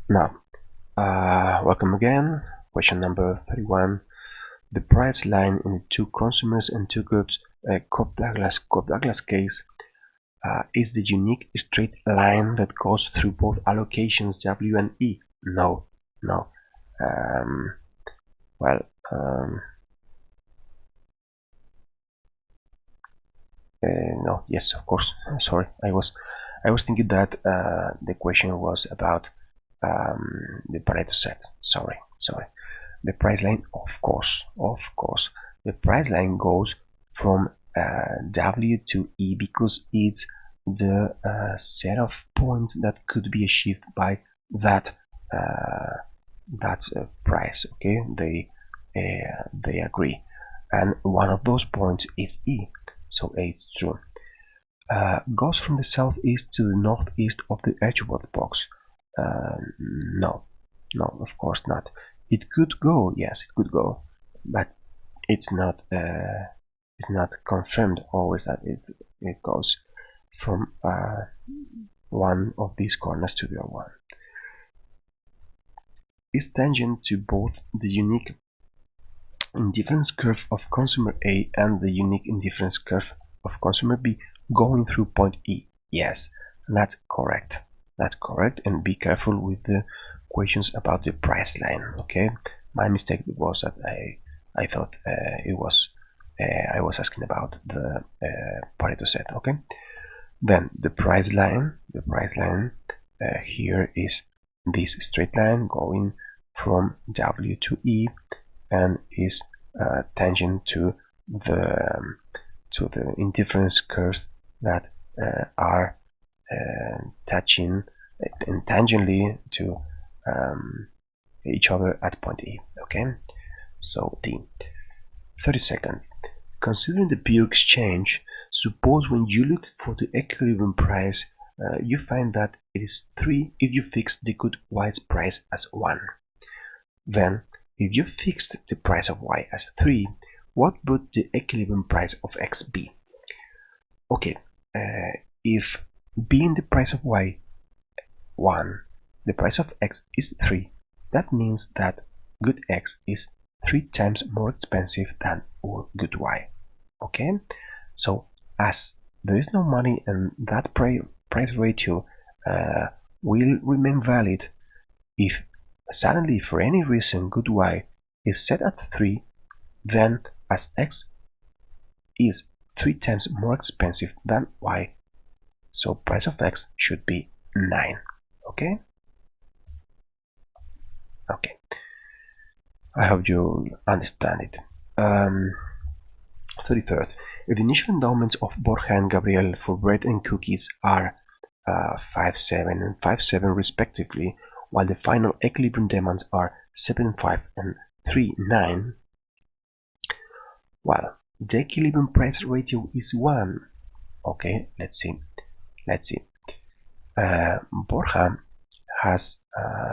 Now, welcome again. Question number 31. The price line in the two consumers and two goods Cobb-Douglas case is the unique straight line that goes through both allocations W and E. No, no. Um, well, no. Yes, of course. Sorry, I was thinking that the question was about the Pareto set. Sorry. The price line, of course. The price line goes from W to E because it's the set of points that could be achieved by that price. Okay, they agree, and one of those points is E, so it's true. Goes from the southeast to the northeast of the Edgeworth box. No, of course not. It could go, yes, it could go, but it's not confirmed always that it goes from one of these corners to the other one. Is tangent to both the unique indifference curve of consumer A and the unique indifference curve of consumer B going through point E. Yes, that's correct. And be careful with the questions about the price line. Okay, my mistake was that I thought it was I was asking about the Pareto set. Okay, then the price line here is this straight line going from W to E and is tangent to the indifference curves that are touching tangentially to each other at point E. Okay, so D. 32nd. Considering the pure exchange, suppose when you look for the equilibrium price, you find that it is 3 if you fix the good Y's price as 1. Then, if you fixed the price of Y as 3, what would the equilibrium price of X be? Okay, if being the price of Y 1, the price of X is 3, that means that good X is 3 times more expensive than good Y. Okay, so as there is no money and that price ratio will remain valid, if suddenly for any reason good Y is set at 3, then as X is 3 times more expensive than Y, so price of X should be 9. Okay, I hope you understand it. 33rd. If the initial endowments of Borja and Gabriel for bread and cookies are 5.7 and 5.7 respectively, while the final equilibrium demands are 7.5 and 3.9, well, the equilibrium price ratio is 1. Okay, let's see. Borja has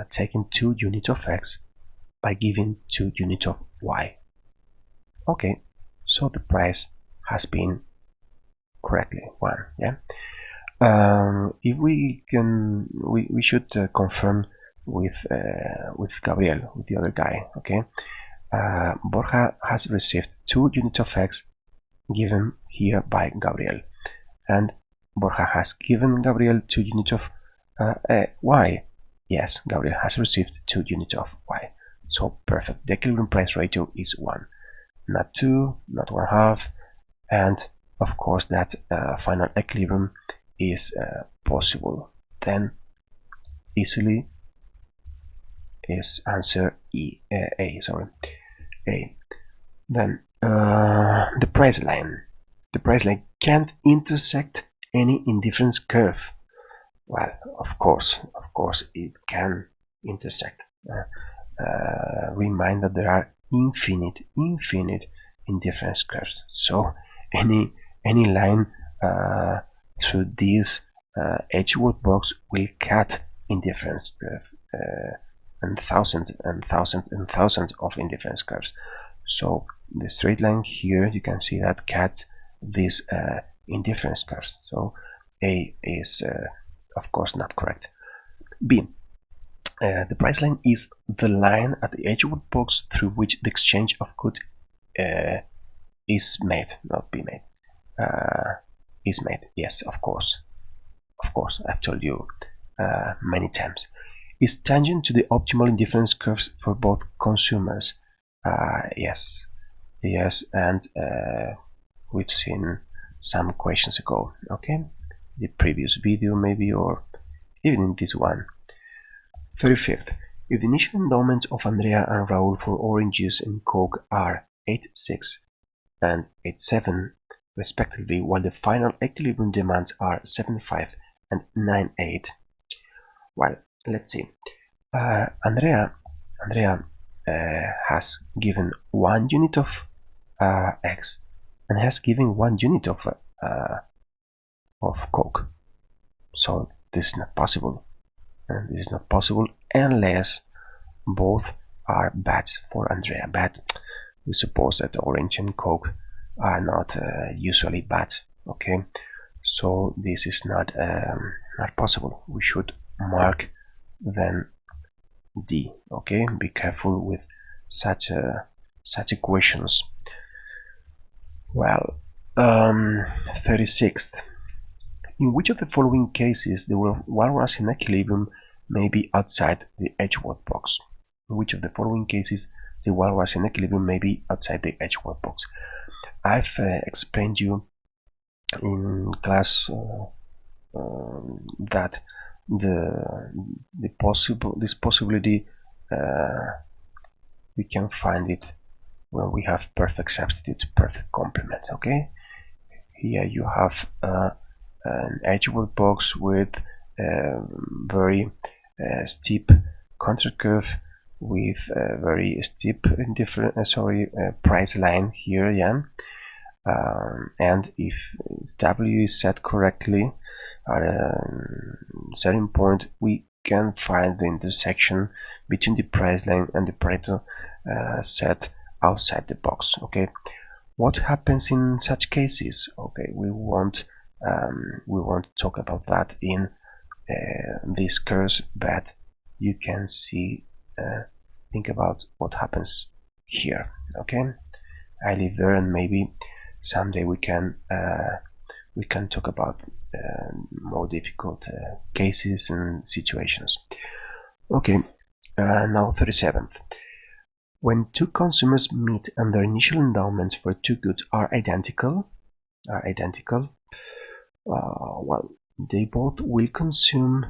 taken 2 units of X by giving 2 units of Y. Okay, so the price has been correctly 1. Yeah. If we can, we should confirm with Gabriel, with the other guy. Okay. Borja has received 2 units of X given here by Gabriel, and Borja has given Gabriel 2 units of Y. Yes, Gabriel has received 2 units of Y. So perfect. The equilibrium price ratio is 1, not 2, not 1/2, and of course that final equilibrium is possible. Then easily is answer A. Sorry, A. Then the price line. The price line can't intersect any indifference curve. Well, of course it can intersect. Remind that there are infinite indifference curves. So any line through this Edgeworth box will cut indifference curve and thousands of indifference curves. So the straight line here, you can see that cuts these indifference curves. So A is of course not correct. B. The price line is the line at the edge of the box through which the exchange of goods is made, not be made. Is made. Yes, of course. Of course, I've told you many times. Is tangent to the optimal indifference curves for both consumers. Yes, yes, and we've seen some questions ago. Okay, the previous video maybe, or even in this one. 35th. If the initial endowment of Andrea and Raul for orange juice and Coke are 8.6 and 8.7 respectively, while the final equilibrium demands are 7.5 and 9.8, well, let's see. Andrea has given 1 unit of X and has given 1 unit of Coke. So this is not possible. And this is not possible unless both are bad for Andrea. But we suppose that orange and Coke are not usually bad. Okay, so this is not possible. We should mark then D. Okay, be careful with such equations. Well, 36th. In which of the following cases the walrus in equilibrium may be outside the Edgeworth box? In which of the following cases the walrus in equilibrium may be outside the Edgeworth box? I've explained you in class that this possibility we can find it when we have perfect substitute, perfect complement. Okay, here you have an Edgeworth box with very steep contracurve with a very steep price line here, yeah. And if W is set correctly at a certain point, we can find the intersection between the price line and the Pareto set outside the box. Okay, what happens in such cases? Okay, we won't talk about that in these curves, but you can see think about what happens here. Okay, I leave there, and maybe someday we can talk about more difficult cases and situations. Okay, now 37th. When two consumers meet and their initial endowments for two goods are identical, well, they both will consume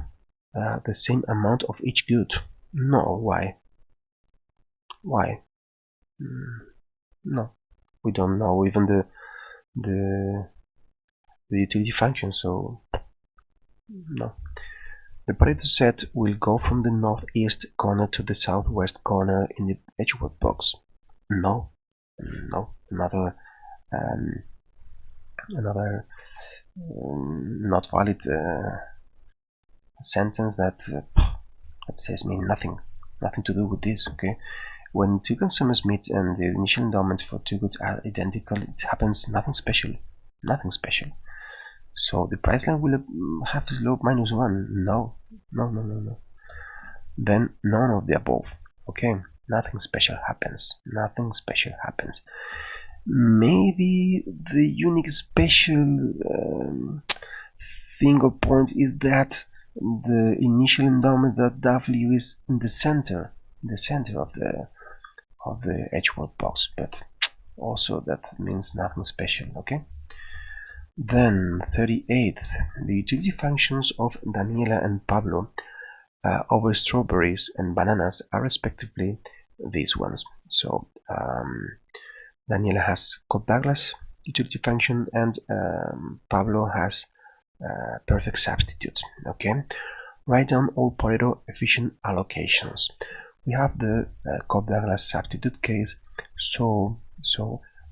the same amount of each good. No, why? Why? No, we don't know even the utility function, so no. The Pareto set will go from the northeast corner to the southwest corner in the Edgeworth box. No, another not valid sentence that says me nothing to do with this. Okay, when two consumers meet and the initial endowments for two goods are identical, it happens nothing special. So the price line will have a slope -1. No. Then none of the above. Okay, nothing special happens. Maybe the unique special thing or point is that the initial endowment that W is in the center of the Edgeworth box, but also that means nothing special. Okay. Then 38th, the utility functions of Daniela and Pablo over strawberries and bananas are respectively these ones. So Daniela has Cobb-Douglas utility function, and Pablo has perfect substitute. Okay, write down all Pareto efficient allocations. We have the Cobb-Douglas substitute case, so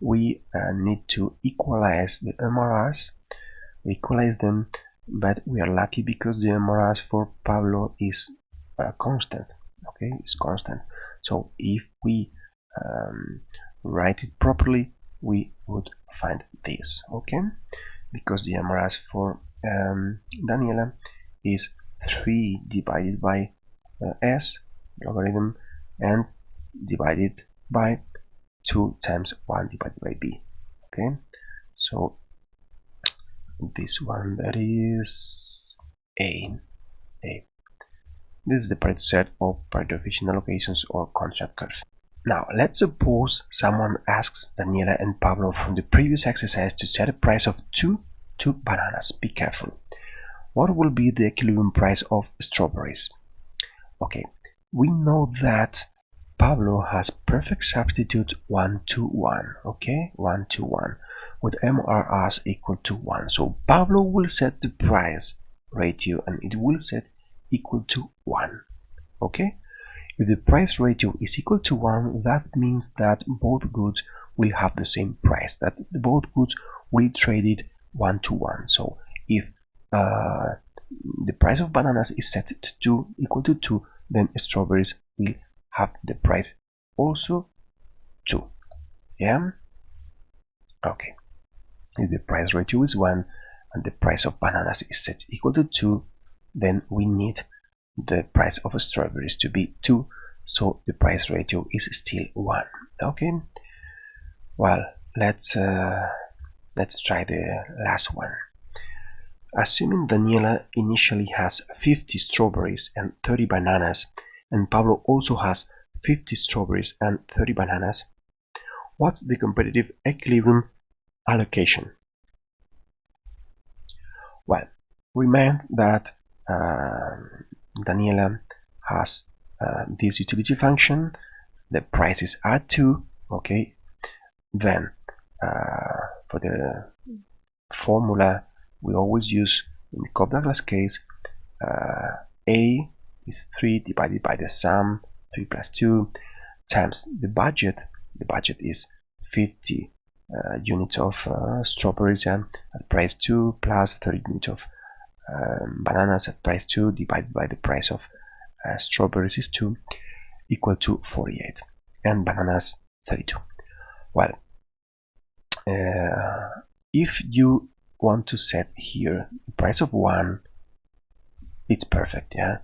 we need to equalize the MRRs. We equalize them, but we are lucky because the MRRs for Pablo is constant. Okay, it's constant. So if we write it properly, we would find this. Okay, because the MRRs for Daniela is 3 divided by s logarithm and divided by 2 times 1 divided by b. Okay, so this one, that is a. This is the Pareto set of Pareto efficient allocations or contrast curve. Now, let's suppose someone asks Daniela and Pablo from the previous exercise to set a price of two bananas. Be careful. What will be the equilibrium price of strawberries? Okay, we know that Pablo has perfect substitute 1 to 1, okay? 1 to 1, with MRRs equal to 1. So Pablo will set the price ratio and it will set equal to 1, okay? If the price ratio is equal to 1, that means that both goods will have the same price, that both goods will trade it 1 to 1. So if the price of bananas is set to 2, equal to 2, then strawberries will have the price also 2. Yeah? Okay. If the price ratio is 1 and the price of bananas is set equal to 2, then we need the price of strawberries to be 2, so the price ratio is still 1. Okay, well, let's try the last one. Assuming Daniela initially has 50 strawberries and 30 bananas, and Pablo also has 50 strawberries and 30 bananas, what's the competitive equilibrium allocation? Well, remind that Daniela has this utility function, the prices are 2, okay? Then for the formula we always use in the Cobb-Douglas case, A is 3 divided by the sum, 3 plus 2, times the budget. The budget is 50 units of strawberries at price 2 plus 30 units of bananas at price 2 divided by the price of strawberries is 2, equal to 48, and bananas 32. Well, if you want to set here the price of 1, it's perfect, yeah?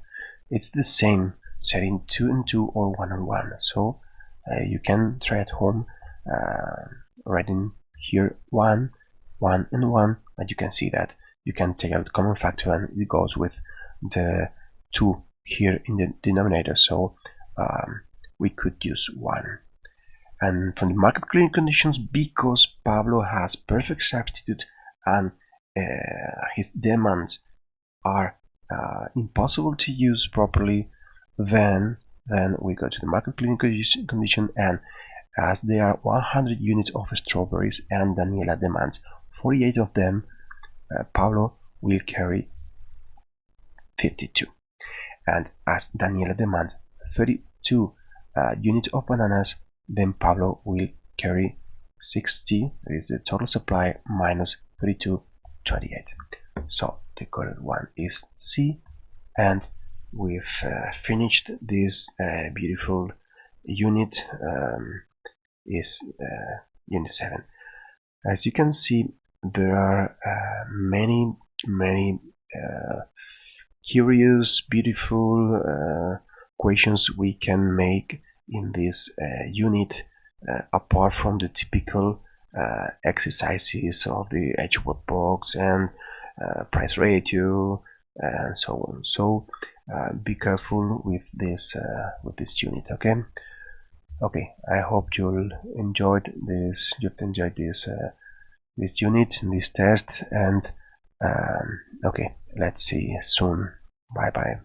It's the same setting 2 and 2 or 1 and 1, so you can try at home writing here 1, 1 and 1, and you can see that you can take out the common factor and it goes with the 2 here in the denominator, so we could use 1. And from the market clearing conditions, because Pablo has perfect substitute and his demands are impossible to use properly, then we go to the market clearing condition, and as there are 100 units of strawberries and Daniela demands 48 of them, Pablo will carry 52. And as Daniela demands 32 units of bananas, then Pablo will carry 60, that is the total supply, minus 32, 28. So the correct one is C, and we've finished this beautiful unit, is unit 7. As you can see, there are many curious, beautiful equations we can make in this unit, apart from the typical exercises of the Edgeworth box and price ratio and so on. So be careful with this unit. Okay, I hope you've enjoyed this this unit, this test, and okay, let's see soon. Bye bye.